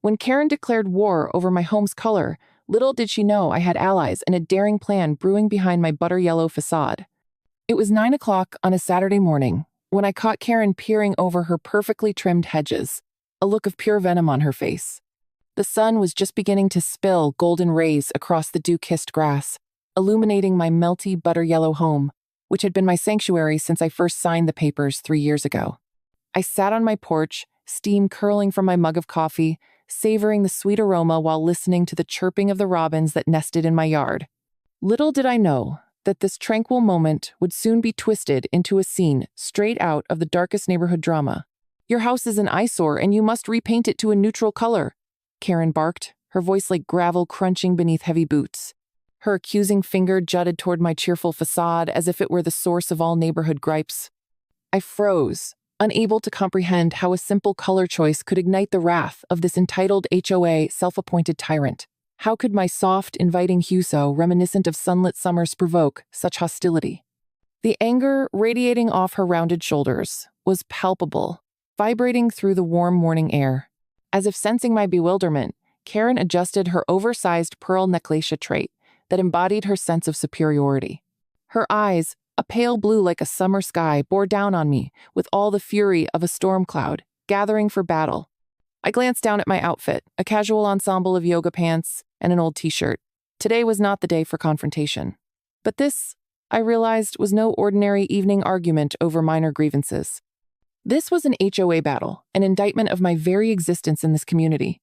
When Karen declared war over my home's color, little did she know I had allies and a daring plan brewing behind my butter yellow facade. It was 9 o'clock on a Saturday morning when I caught Karen peering over her perfectly trimmed hedges, a look of pure venom on her face. The sun was just beginning to spill golden rays across the dew-kissed grass, illuminating my melty butter yellow home, which had been my sanctuary since I first signed the papers 3 years ago. I sat on my porch, steam curling from my mug of coffee, savoring the sweet aroma while listening to the chirping of the robins that nested in my yard. Little did I know that this tranquil moment would soon be twisted into a scene straight out of the darkest neighborhood drama. "Your house is an eyesore and you must repaint it to a neutral color," Karen barked, her voice like gravel crunching beneath heavy boots. Her accusing finger jutted toward my cheerful facade as if it were the source of all neighborhood gripes. I froze, unable to comprehend how a simple color choice could ignite the wrath of this entitled HOA self-appointed tyrant. How could my soft, inviting hue so reminiscent of sunlit summers provoke such hostility? The anger radiating off her rounded shoulders was palpable, vibrating through the warm morning air. As if sensing my bewilderment, Karen adjusted her oversized pearl necklace trait that embodied her sense of superiority. Her eyes, a pale blue like a summer sky, bore down on me with all the fury of a storm cloud, gathering for battle. I glanced down at my outfit, a casual ensemble of yoga pants and an old t-shirt. Today was not the day for confrontation. But this, I realized, was no ordinary evening argument over minor grievances. This was an HOA battle, an indictment of my very existence in this community.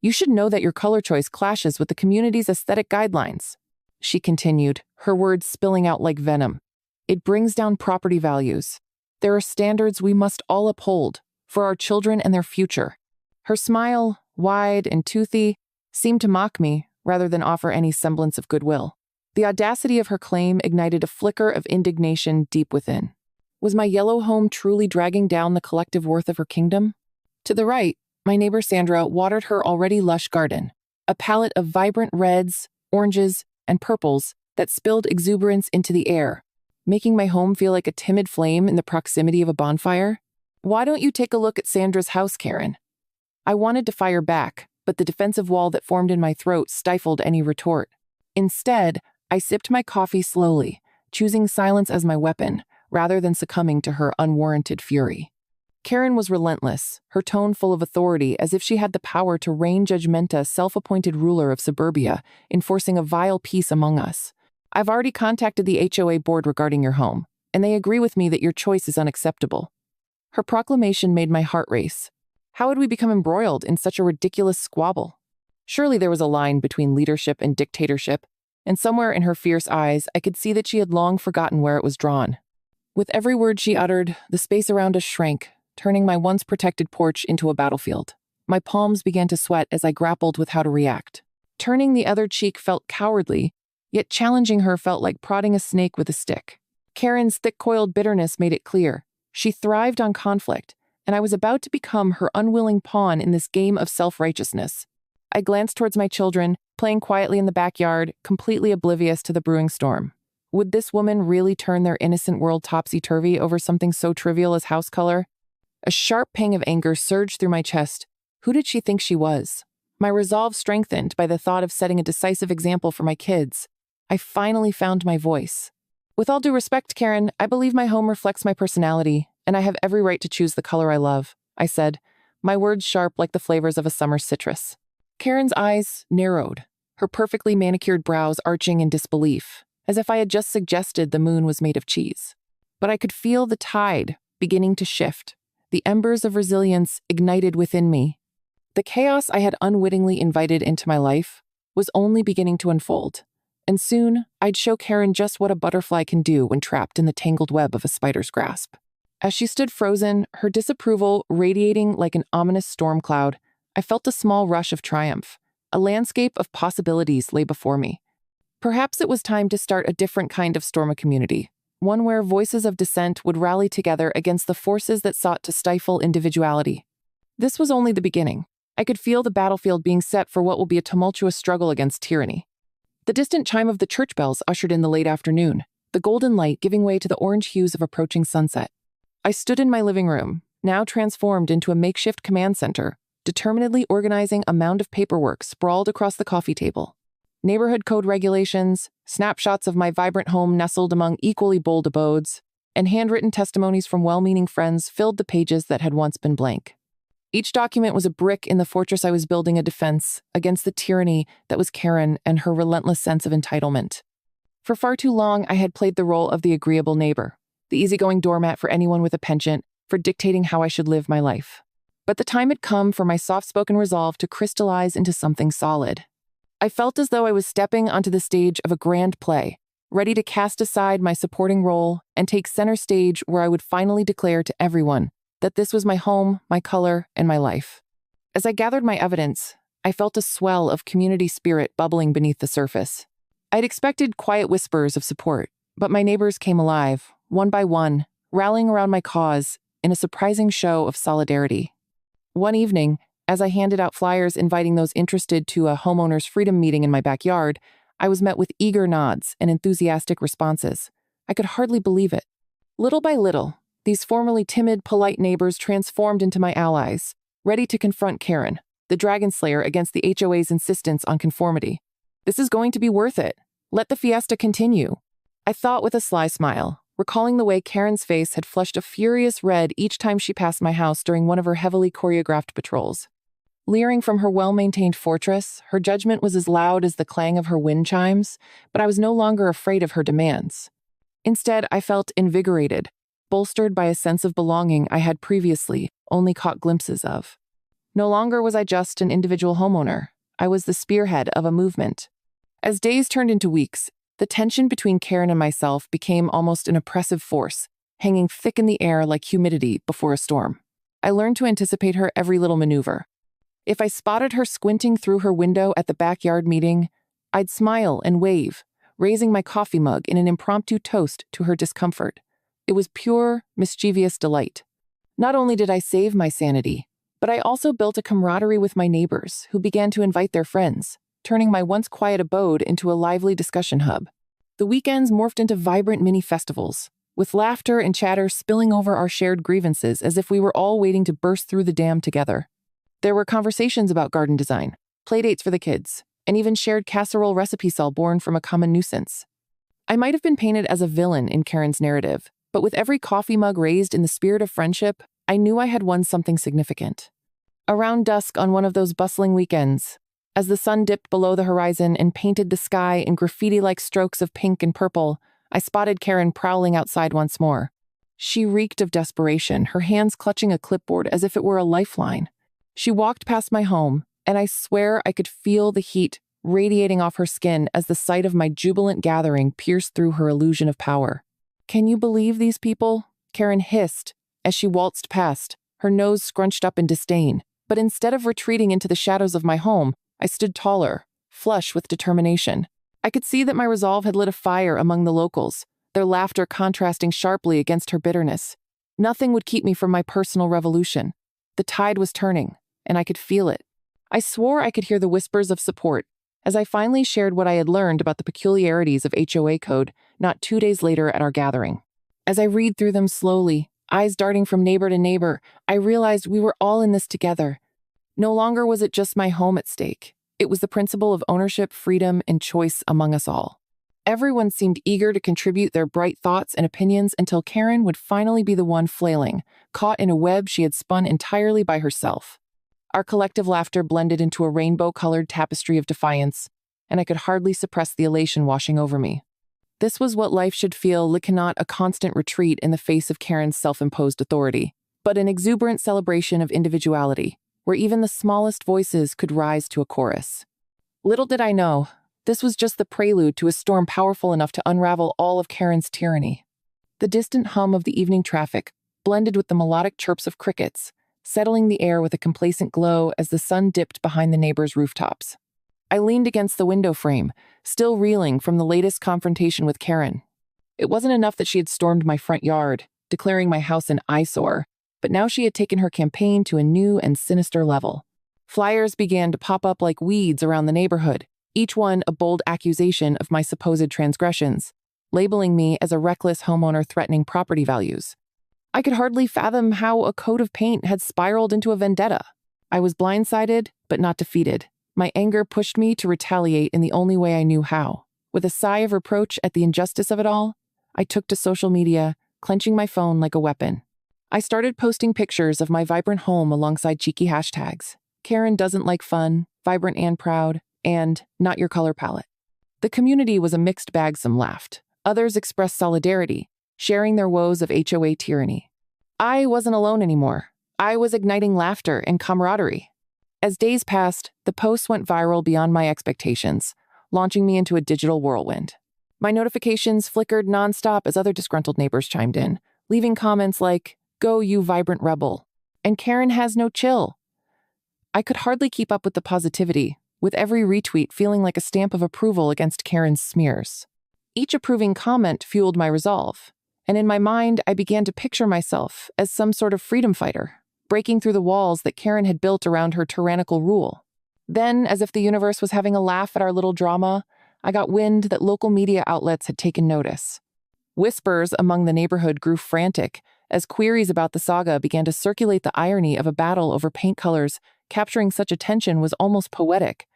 "You should know that your color choice clashes with the community's aesthetic guidelines," she continued, her words spilling out like venom. "It brings down property values. There are standards we must all uphold for our children and their future." Her smile, wide and toothy, seemed to mock me rather than offer any semblance of goodwill. The audacity of her claim ignited a flicker of indignation deep within. Was my yellow home truly dragging down the collective worth of her kingdom? To the right, my neighbor Sandra watered her already lush garden, a palette of vibrant reds, oranges, and purples that spilled exuberance into the air, making my home feel like a timid flame in the proximity of a bonfire. "Why don't you take a look at Sandra's house, Karen?" I wanted to fire back, but the defensive wall that formed in my throat stifled any retort. Instead, I sipped my coffee slowly, choosing silence as my weapon, rather than succumbing to her unwarranted fury. Karen was relentless, her tone full of authority, as if she had the power to reign judgmenta, self-appointed ruler of suburbia, enforcing a vile peace among us. "I've already contacted the HOA board regarding your home, and they agree with me that your choice is unacceptable." Her proclamation made my heart race. How had we become embroiled in such a ridiculous squabble? Surely there was a line between leadership and dictatorship, and somewhere in her fierce eyes I could see that she had long forgotten where it was drawn. With every word she uttered, the space around us shrank, turning my once protected porch into a battlefield. My palms began to sweat as I grappled with how to react. Turning the other cheek felt cowardly, yet challenging her felt like prodding a snake with a stick. Karen's thick-coiled bitterness made it clear. She thrived on conflict, and I was about to become her unwilling pawn in this game of self-righteousness. I glanced towards my children, playing quietly in the backyard, completely oblivious to the brewing storm. Would this woman really turn their innocent world topsy-turvy over something so trivial as house color? A sharp pang of anger surged through my chest. Who did she think she was? My resolve strengthened by the thought of setting a decisive example for my kids. I finally found my voice. "With all due respect, Karen, I believe my home reflects my personality, and I have every right to choose the color I love," I said, my words sharp like the flavors of a summer citrus. Karen's eyes narrowed, her perfectly manicured brows arching in disbelief, as if I had just suggested the moon was made of cheese. But I could feel the tide beginning to shift, the embers of resilience ignited within me. The chaos I had unwittingly invited into my life was only beginning to unfold, and soon I'd show Karen just what a butterfly can do when trapped in the tangled web of a spider's grasp. As she stood frozen, her disapproval radiating like an ominous storm cloud, I felt a small rush of triumph. A landscape of possibilities lay before me. Perhaps it was time to start a different kind of storm community, one where voices of dissent would rally together against the forces that sought to stifle individuality. This was only the beginning. I could feel the battlefield being set for what will be a tumultuous struggle against tyranny. The distant chime of the church bells ushered in the late afternoon, the golden light giving way to the orange hues of approaching sunset. I stood in my living room, now transformed into a makeshift command center, determinedly organizing a mound of paperwork sprawled across the coffee table. Neighborhood code regulations, snapshots of my vibrant home nestled among equally bold abodes, and handwritten testimonies from well-meaning friends filled the pages that had once been blank. Each document was a brick in the fortress I was building a defense against the tyranny that was Karen and her relentless sense of entitlement. For far too long, I had played the role of the agreeable neighbor, the easygoing doormat for anyone with a penchant for dictating how I should live my life. But the time had come for my soft-spoken resolve to crystallize into something solid. I felt as though I was stepping onto the stage of a grand play, ready to cast aside my supporting role and take center stage where I would finally declare to everyone that this was my home, my color, and my life. As I gathered my evidence, I felt a swell of community spirit bubbling beneath the surface. I'd expected quiet whispers of support, but my neighbors came alive, one by one, rallying around my cause in a surprising show of solidarity. One evening, as I handed out flyers inviting those interested to a homeowners' freedom meeting in my backyard, I was met with eager nods and enthusiastic responses. I could hardly believe it. Little by little, these formerly timid, polite neighbors transformed into my allies, ready to confront Karen, the dragon slayer, against the HOA's insistence on conformity. This is going to be worth it. Let the fiesta continue, I thought with a sly smile, recalling the way Karen's face had flushed a furious red each time she passed my house during one of her heavily choreographed patrols. Leering from her well-maintained fortress, her judgment was as loud as the clang of her wind chimes, but I was no longer afraid of her demands. Instead, I felt invigorated, bolstered by a sense of belonging I had previously only caught glimpses of. No longer was I just an individual homeowner. I was the spearhead of a movement. As days turned into weeks, the tension between Karen and myself became almost an oppressive force, hanging thick in the air like humidity before a storm. I learned to anticipate her every little maneuver. If I spotted her squinting through her window at the backyard meeting, I'd smile and wave, raising my coffee mug in an impromptu toast to her discomfort. It was pure, mischievous delight. Not only did I save my sanity, but I also built a camaraderie with my neighbors who began to invite their friends, turning my once quiet abode into a lively discussion hub. The weekends morphed into vibrant mini-festivals, with laughter and chatter spilling over our shared grievances as if we were all waiting to burst through the dam together. There were conversations about garden design, playdates for the kids, and even shared casserole recipes all born from a common nuisance. I might have been painted as a villain in Karen's narrative, but with every coffee mug raised in the spirit of friendship, I knew I had won something significant. Around dusk on one of those bustling weekends, as the sun dipped below the horizon and painted the sky in graffiti-like strokes of pink and purple, I spotted Karen prowling outside once more. She reeked of desperation, her hands clutching a clipboard as if it were a lifeline. She walked past my home, and I swear I could feel the heat radiating off her skin as the sight of my jubilant gathering pierced through her illusion of power. "Can you believe these people?" Karen hissed as she waltzed past, her nose scrunched up in disdain. But instead of retreating into the shadows of my home, I stood taller, flush with determination. I could see that my resolve had lit a fire among the locals, their laughter contrasting sharply against her bitterness. Nothing would keep me from my personal revolution. The tide was turning, and I could feel it. I swore I could hear the whispers of support as I finally shared what I had learned about the peculiarities of HOA code not 2 days later at our gathering. As I read through them slowly, eyes darting from neighbor to neighbor, I realized we were all in this together. No longer was it just my home at stake. It was the principle of ownership, freedom, and choice among us all. Everyone seemed eager to contribute their bright thoughts and opinions until Karen would finally be the one flailing, caught in a web she had spun entirely by herself. Our collective laughter blended into a rainbow-colored tapestry of defiance, and I could hardly suppress the elation washing over me. This was what life should feel, not a constant retreat in the face of Karen's self-imposed authority, but an exuberant celebration of individuality, where even the smallest voices could rise to a chorus. Little did I know, this was just the prelude to a storm powerful enough to unravel all of Karen's tyranny. The distant hum of the evening traffic blended with the melodic chirps of crickets, settling the air with a complacent glow as the sun dipped behind the neighbors' rooftops. I leaned against the window frame, still reeling from the latest confrontation with Karen. It wasn't enough that she had stormed my front yard, declaring my house an eyesore, but now she had taken her campaign to a new and sinister level. Flyers began to pop up like weeds around the neighborhood, each one a bold accusation of my supposed transgressions, labeling me as a reckless homeowner threatening property values. I could hardly fathom how a coat of paint had spiraled into a vendetta. I was blindsided, but not defeated. My anger pushed me to retaliate in the only way I knew how. With a sigh of reproach at the injustice of it all, I took to social media, clenching my phone like a weapon. I started posting pictures of my vibrant home alongside cheeky hashtags. Karen doesn't like fun, vibrant and proud, and not your color palette. The community was a mixed bag. Some laughed. Others expressed solidarity, sharing their woes of HOA tyranny. I wasn't alone anymore. I was igniting laughter and camaraderie. As days passed, the posts went viral beyond my expectations, launching me into a digital whirlwind. My notifications flickered nonstop as other disgruntled neighbors chimed in, leaving comments like, "Go, you vibrant rebel," and "Karen has no chill." I could hardly keep up with the positivity, with every retweet feeling like a stamp of approval against Karen's smears. Each approving comment fueled my resolve, and in my mind I began to picture myself as some sort of freedom fighter, breaking through the walls that Karen had built around her tyrannical rule. Then, as if the universe was having a laugh at our little drama, I got wind that local media outlets had taken notice. Whispers among the neighborhood grew frantic as queries about the saga began to circulate. The irony of a battle over paint colors capturing such attention was almost poetic.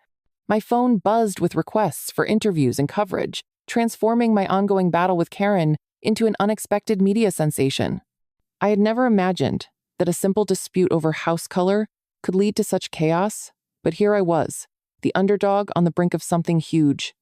My phone buzzed with requests for interviews and coverage, transforming my ongoing battle with Karen into an unexpected media sensation. I had never imagined that a simple dispute over house color could lead to such chaos, but here I was, the underdog on the brink of something huge.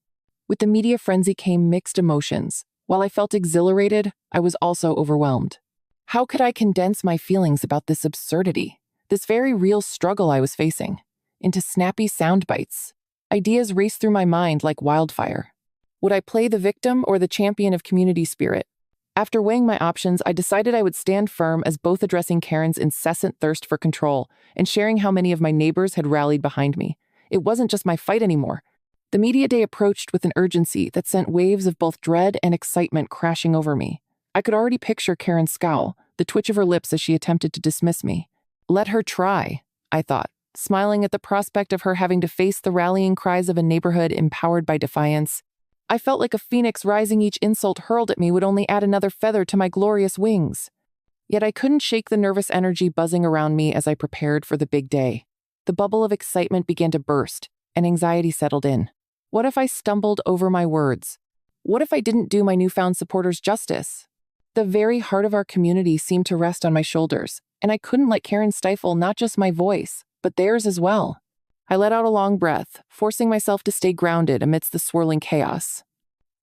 With the media frenzy came mixed emotions. While I felt exhilarated, I was also overwhelmed. How could I condense my feelings about this absurdity, this very real struggle I was facing, into snappy sound bites? Ideas raced through my mind like wildfire. Would I play the victim or the champion of community spirit? After weighing my options, I decided I would stand firm as both addressing Karen's incessant thirst for control and sharing how many of my neighbors had rallied behind me. It wasn't just my fight anymore. The media day approached with an urgency that sent waves of both dread and excitement crashing over me. I could already picture Karen's scowl, the twitch of her lips as she attempted to dismiss me. Let her try, I thought, smiling at the prospect of her having to face the rallying cries of a neighborhood empowered by defiance. I felt like a phoenix rising. Each insult hurled at me would only add another feather to my glorious wings. Yet I couldn't shake the nervous energy buzzing around me as I prepared for the big day. The bubble of excitement began to burst, and anxiety settled in. What if I stumbled over my words? What if I didn't do my newfound supporters justice? The very heart of our community seemed to rest on my shoulders, and I couldn't let Karen stifle not just my voice, but theirs as well. I let out a long breath, forcing myself to stay grounded amidst the swirling chaos.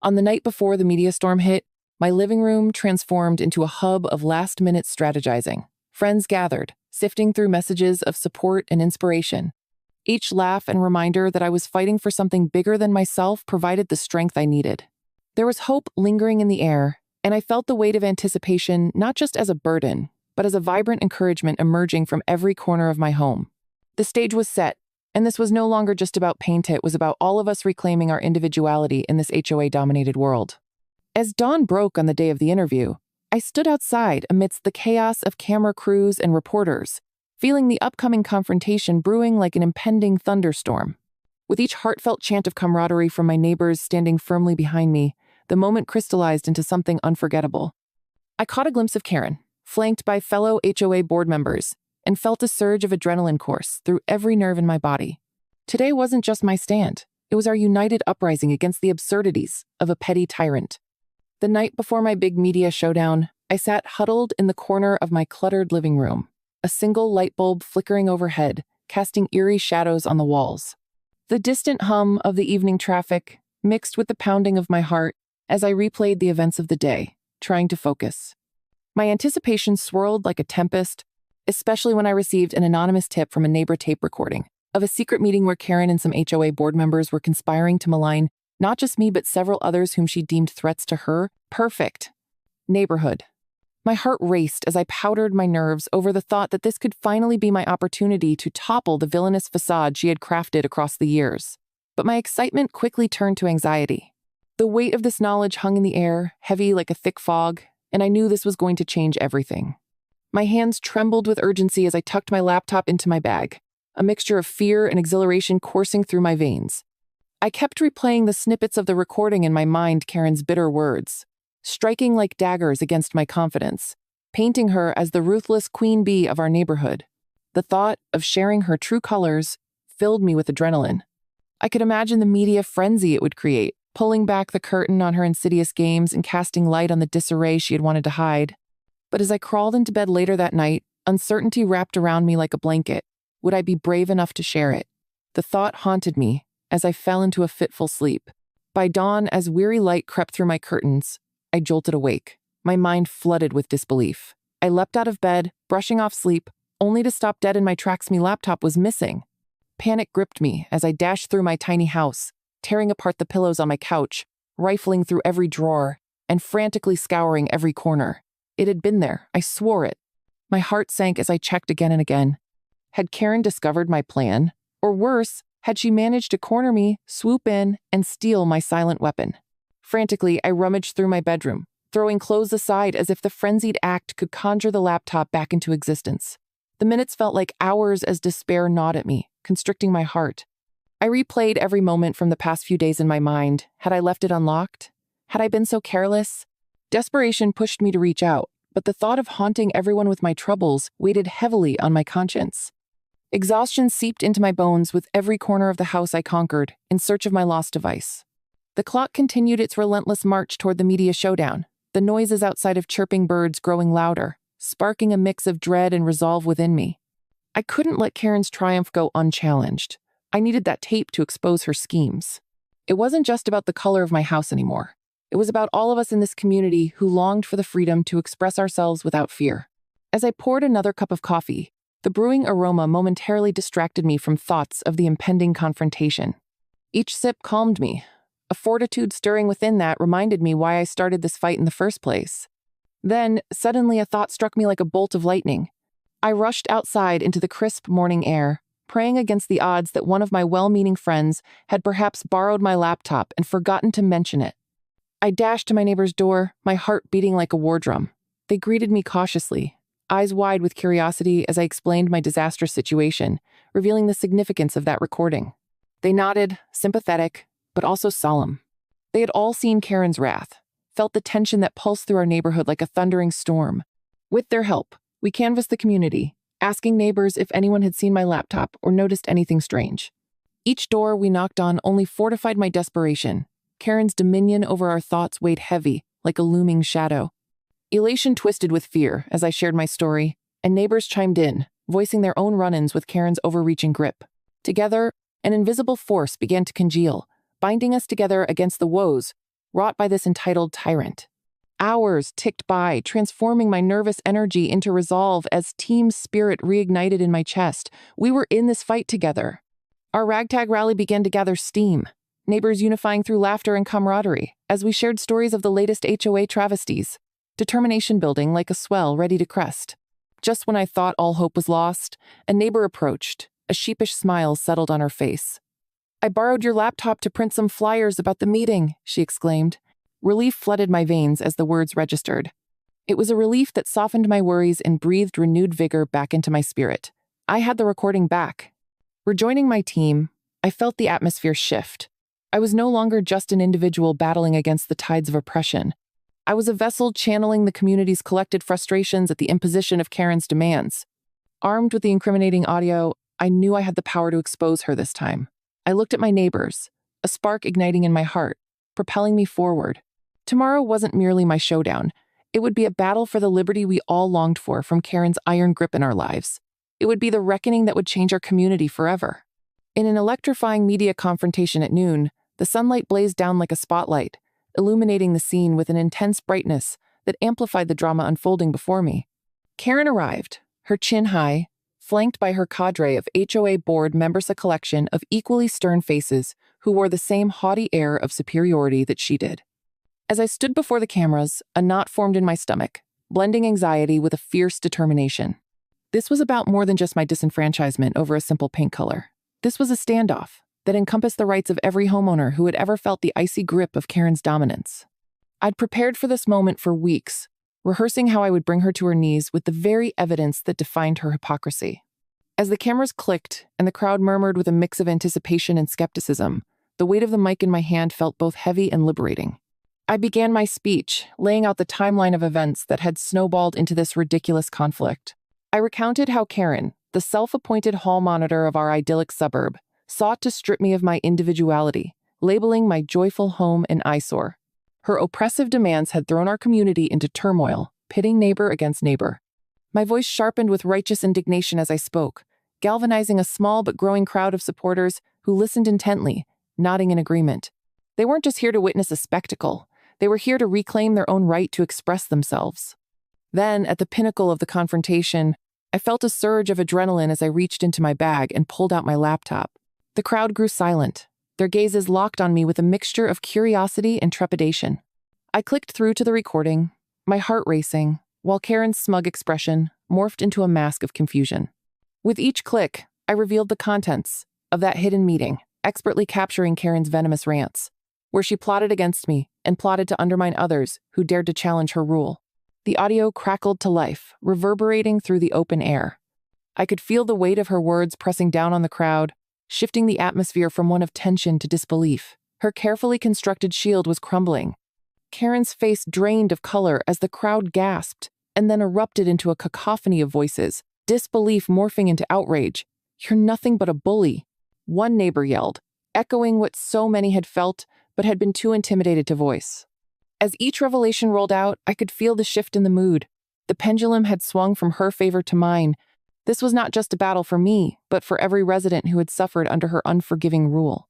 On the night before the media storm hit, my living room transformed into a hub of last-minute strategizing. Friends gathered, sifting through messages of support and inspiration. Each laugh and reminder that I was fighting for something bigger than myself provided the strength I needed. There was hope lingering in the air, and I felt the weight of anticipation not just as a burden, but as a vibrant encouragement emerging from every corner of my home. The stage was set, and this was no longer just about paint. It was about all of us reclaiming our individuality in this HOA-dominated world. As dawn broke on the day of the interview, I stood outside amidst the chaos of camera crews and reporters, feeling the upcoming confrontation brewing like an impending thunderstorm. With each heartfelt chant of camaraderie from my neighbors standing firmly behind me, the moment crystallized into something unforgettable. I caught a glimpse of Karen, flanked by fellow HOA board members, and felt a surge of adrenaline course through every nerve in my body. Today wasn't just my stand. It was our united uprising against the absurdities of a petty tyrant. The night before my big media showdown, I sat huddled in the corner of my cluttered living room, a single light bulb flickering overhead, casting eerie shadows on the walls. The distant hum of the evening traffic mixed with the pounding of my heart as I replayed the events of the day, trying to focus. My anticipation swirled like a tempest, especially when I received an anonymous tip from a neighbor tape recording of a secret meeting where Karen and some HOA board members were conspiring to malign not just me but several others whom she deemed threats to her perfect neighborhood. My heart raced as I powdered my nerves over the thought that this could finally be my opportunity to topple the villainous facade she had crafted across the years. But my excitement quickly turned to anxiety. The weight of this knowledge hung in the air, heavy like a thick fog, and I knew this was going to change everything. My hands trembled with urgency as I tucked my laptop into my bag, a mixture of fear and exhilaration coursing through my veins. I kept replaying the snippets of the recording in my mind, Karen's bitter words, striking like daggers against my confidence, painting her as the ruthless queen bee of our neighborhood. The thought of sharing her true colors filled me with adrenaline. I could imagine the media frenzy it would create, pulling back the curtain on her insidious games and casting light on the disarray she had wanted to hide. But as I crawled into bed later that night, uncertainty wrapped around me like a blanket. Would I be brave enough to share it? The thought haunted me as I fell into a fitful sleep. By dawn, as weary light crept through my curtains, I jolted awake, my mind flooded with disbelief. I leapt out of bed, brushing off sleep, only to stop dead in my tracks. My laptop was missing. Panic gripped me as I dashed through my tiny house, tearing apart the pillows on my couch, rifling through every drawer, and frantically scouring every corner. It had been there, I swore it. My heart sank as I checked again and again. Had Karen discovered my plan? Or worse, had she managed to corner me, swoop in, and steal my silent weapon? Frantically, I rummaged through my bedroom, throwing clothes aside as if the frenzied act could conjure the laptop back into existence. The minutes felt like hours as despair gnawed at me, constricting my heart. I replayed every moment from the past few days in my mind. Had I left it unlocked? Had I been so careless? Desperation pushed me to reach out, but the thought of haunting everyone with my troubles weighed heavily on my conscience. Exhaustion seeped into my bones with every corner of the house I conquered, in search of my lost device. The clock continued its relentless march toward the media showdown, the noises outside of chirping birds growing louder, sparking a mix of dread and resolve within me. I couldn't let Karen's triumph go unchallenged. I needed that tape to expose her schemes. It wasn't just about the color of my house anymore. It was about all of us in this community who longed for the freedom to express ourselves without fear. As I poured another cup of coffee, the brewing aroma momentarily distracted me from thoughts of the impending confrontation. Each sip calmed me. A fortitude stirring within that reminded me why I started this fight in the first place. Then, suddenly a thought struck me like a bolt of lightning. I rushed outside into the crisp morning air, praying against the odds that one of my well-meaning friends had perhaps borrowed my laptop and forgotten to mention it. I dashed to my neighbor's door, my heart beating like a war drum. They greeted me cautiously, eyes wide with curiosity as I explained my disastrous situation, revealing the significance of that recording. They nodded, sympathetic, but also solemn. They had all seen Karen's wrath, felt the tension that pulsed through our neighborhood like a thundering storm. With their help, we canvassed the community, asking neighbors if anyone had seen my laptop or noticed anything strange. Each door we knocked on only fortified my desperation. Karen's dominion over our thoughts weighed heavy, like a looming shadow. Elation twisted with fear as I shared my story, and neighbors chimed in, voicing their own run-ins with Karen's overreaching grip. Together, an invisible force began to congeal, binding us together against the woes wrought by this entitled tyrant. Hours ticked by, transforming my nervous energy into resolve as team spirit reignited in my chest. We were in this fight together. Our ragtag rally began to gather steam, neighbors unifying through laughter and camaraderie as we shared stories of the latest HOA travesties, determination building like a swell ready to crest. Just when I thought all hope was lost, a neighbor approached. A sheepish smile settled on her face. "I borrowed your laptop to print some flyers about the meeting," she exclaimed. Relief flooded my veins as the words registered. It was a relief that softened my worries and breathed renewed vigor back into my spirit. I had the recording back. Rejoining my team, I felt the atmosphere shift. I was no longer just an individual battling against the tides of oppression. I was a vessel channeling the community's collected frustrations at the imposition of Karen's demands. Armed with the incriminating audio, I knew I had the power to expose her this time. I looked at my neighbors, a spark igniting in my heart, propelling me forward. Tomorrow wasn't merely my showdown. It would be a battle for the liberty we all longed for from Karen's iron grip in our lives. It would be the reckoning that would change our community forever. In an electrifying media confrontation at noon, the sunlight blazed down like a spotlight, illuminating the scene with an intense brightness that amplified the drama unfolding before me. Karen arrived, her chin high, flanked by her cadre of HOA board members, a collection of equally stern faces who wore the same haughty air of superiority that she did. As I stood before the cameras, a knot formed in my stomach, blending anxiety with a fierce determination. This was about more than just my disenfranchisement over a simple paint color. This was a standoff that encompassed the rights of every homeowner who had ever felt the icy grip of Karen's dominance. I'd prepared for this moment for weeks, rehearsing how I would bring her to her knees with the very evidence that defined her hypocrisy. As the cameras clicked and the crowd murmured with a mix of anticipation and skepticism, the weight of the mic in my hand felt both heavy and liberating. I began my speech, laying out the timeline of events that had snowballed into this ridiculous conflict. I recounted how Karen, the self-appointed hall monitor of our idyllic suburb, sought to strip me of my individuality, labeling my joyful home an eyesore. Her oppressive demands had thrown our community into turmoil, pitting neighbor against neighbor. My voice sharpened with righteous indignation as I spoke, galvanizing a small but growing crowd of supporters who listened intently, nodding in agreement. They weren't just here to witness a spectacle. They were here to reclaim their own right to express themselves. Then, at the pinnacle of the confrontation, I felt a surge of adrenaline as I reached into my bag and pulled out my laptop. The crowd grew silent, their gazes locked on me with a mixture of curiosity and trepidation. I clicked through to the recording, my heart racing, while Karen's smug expression morphed into a mask of confusion. With each click, I revealed the contents of that hidden meeting, expertly capturing Karen's venomous rants, where she plotted against me and plotted to undermine others who dared to challenge her rule. The audio crackled to life, reverberating through the open air. I could feel the weight of her words pressing down on the crowd, shifting the atmosphere from one of tension to disbelief. Her carefully constructed shield was crumbling. Karen's face drained of color as the crowd gasped and then erupted into a cacophony of voices, disbelief morphing into outrage. "You're nothing but a bully," one neighbor yelled, echoing what so many had felt but had been too intimidated to voice. As each revelation rolled out, I could feel the shift in the mood. The pendulum had swung from her favor to mine. This was not just a battle for me, but for every resident who had suffered under her unforgiving rule.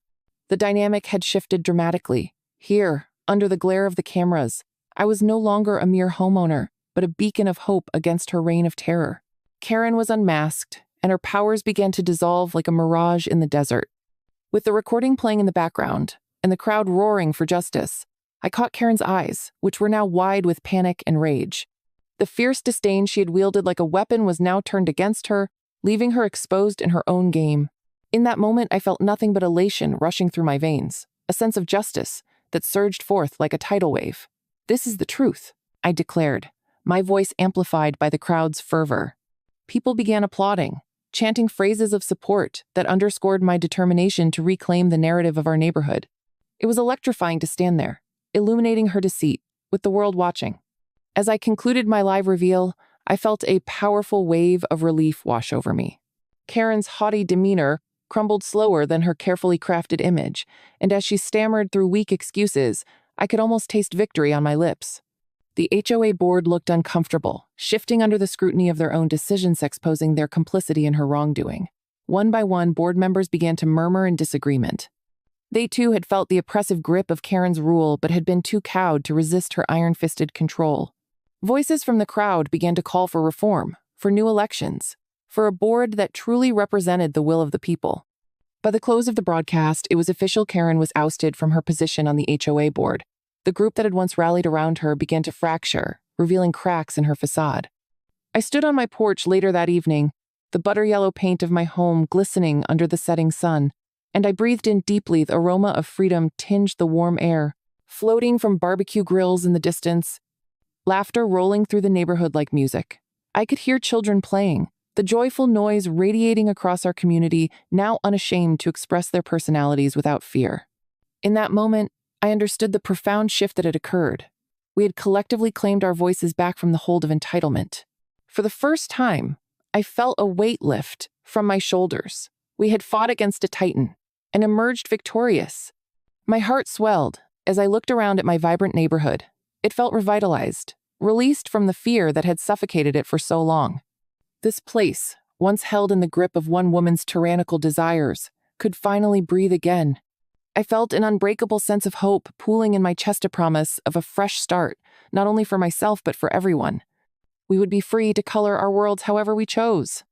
The dynamic had shifted dramatically. Here, under the glare of the cameras, I was no longer a mere homeowner, but a beacon of hope against her reign of terror. Karen was unmasked, and her powers began to dissolve like a mirage in the desert. With the recording playing in the background, and the crowd roaring for justice, I caught Karen's eyes, which were now wide with panic and rage. The fierce disdain she had wielded like a weapon was now turned against her, leaving her exposed in her own game. In that moment, I felt nothing but elation rushing through my veins, a sense of justice that surged forth like a tidal wave. "This is the truth," I declared, my voice amplified by the crowd's fervor. People began applauding, chanting phrases of support that underscored my determination to reclaim the narrative of our neighborhood. It was electrifying to stand there, illuminating her deceit, with the world watching. As I concluded my live reveal, I felt a powerful wave of relief wash over me. Karen's haughty demeanor crumbled slower than her carefully crafted image, and as she stammered through weak excuses, I could almost taste victory on my lips. The HOA board looked uncomfortable, shifting under the scrutiny of their own decisions exposing their complicity in her wrongdoing. One by one, board members began to murmur in disagreement. They too had felt the oppressive grip of Karen's rule but had been too cowed to resist her iron-fisted control. Voices from the crowd began to call for reform, for new elections, for a board that truly represented the will of the people. By the close of the broadcast, it was official: Karen was ousted from her position on the HOA board. The group that had once rallied around her began to fracture, revealing cracks in her facade. I stood on my porch later that evening, the butter yellow paint of my home glistening under the setting sun, and I breathed in deeply. The aroma of freedom tinged the warm air, floating from barbecue grills in the distance, laughter rolling through the neighborhood like music. I could hear children playing, the joyful noise radiating across our community, now unashamed to express their personalities without fear. In that moment, I understood the profound shift that had occurred. We had collectively claimed our voices back from the hold of entitlement. For the first time, I felt a weight lift from my shoulders. We had fought against a titan and emerged victorious. My heart swelled as I looked around at my vibrant neighborhood. It felt revitalized, released from the fear that had suffocated it for so long. This place, once held in the grip of one woman's tyrannical desires, could finally breathe again. I felt an unbreakable sense of hope pooling in my chest, a promise of a fresh start, not only for myself but for everyone. We would be free to color our worlds however we chose.